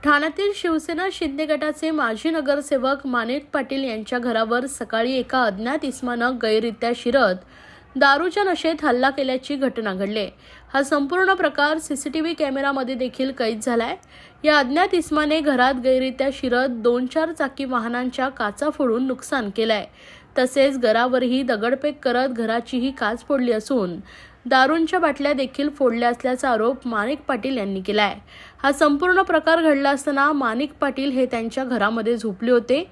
ठाण्यातील शिवसेना शिंदे गटाचे माजी नगरसेवक माणिक पाटील यांच्या घरावर सकाळी एका अज्ञात इसमानं गैररित्या शिरत दारूच्या नशेत हल्ला केल्याची घटना घडली। हा संपूर्ण प्रकार सीसीटीव्ही कॅमेरामध्ये देखील कैद झालाय। या अज्ञात इसमाने घरात गैररित्या शिरत 2-4 चाकी वाहनांच्या काचा फोडून नुकसान केलंय। तसेच घरावरही दगडफेक करत घराचीही काच फोडली असून दारूंच्या बाटल्या देखील फोडल्या असल्याचा आरोप माणिक पाटील यांनी केलाय। हा संपूर्ण प्रकार घडला असताना माणिक पाटील हे त्यांच्या घरामध्ये झोपले होते।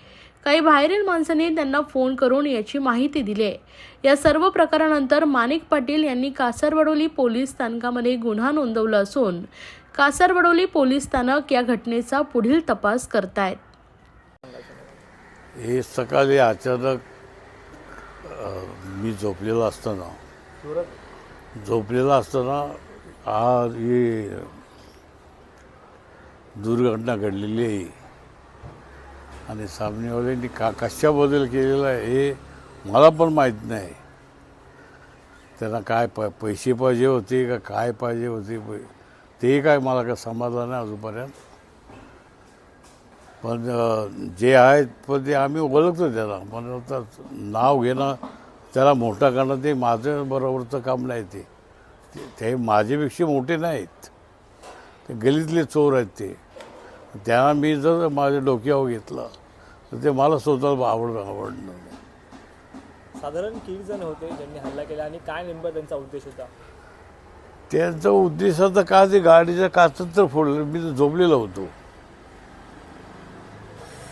काही बाहेरील माणसांनी त्यांना फोन करून याची माहिती दिली आहे। या सर्व प्रकारानंतर माणिक पाटील यांनी कासारवडोली पोलीस स्थानकामध्ये गुन्हा नोंदवला असून कासारवडोली पोलीस स्थानक या घटनेचा पुढील तपास करतायत। हे सकाळी अचानक मी झोपलेला असताना आज ही दुर्घटना घडलेली आहे आणि सामनेवाल्यांनी कशाबद्दल केलेलं आहे हे मला पण माहीत नाही। त्यांना काय पैसे पाहिजे होते का काय पाहिजे होते ते काय मला काय समाधान नाही अजूनपर्यंत। पण जे आहेत पण ते आम्ही ओळखतो त्याला, पण आता नाव घेणं त्याला मोठा करणं ते माझं बरोबरचं काम नाही। ते माझ्यापेक्षा मोठे नाहीत, ते गलीतले चोर आहेत। त्यांना मी जर माझ्या डोक्यावर घेतलं तर ते मला स्वतःला आवडणार नाही। साधारण किती जण होते ज्यांनी हल्ला केला आणि काय नेमका त्यांचा उद्देश होता? त्यांचा उद्देश होता का ते गाडीच्या काचच तर फोडलं, मी तर झोपलेलो होतो।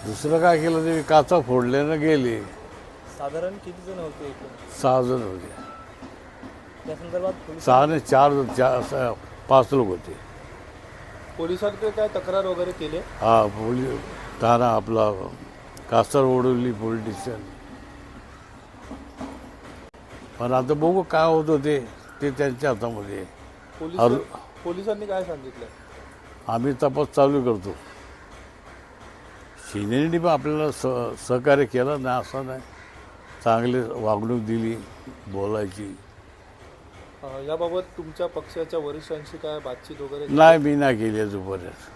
दुसरं काय केलं ते काचा फोडल्यानं गेले। साधारण किती जण होते? 6 जण होते। त्या संदर्भात 6 नाही 4 5 लोक होते। पोलिसांकडे काय तक्रार वगैरे केली? हा, पोलीस ठाणा आपला कासारवडोली पोलीस स्टेशन। पण आता बघू काय होतं ते त्यांच्या हातामध्ये। पोलिसांनी काय सांगितलं? आम्ही तपास चालू करतो। शिंदेनी पण आपल्याला सहकार्य केलं नाही असं नाही, चांगली वागणूक दिली बोलायची। याबाबत तुमच्या पक्षाच्या वरिष्ठांशी काय बातचीत वगैरे? नाही, मी नाही केली अजूनपर्यंत।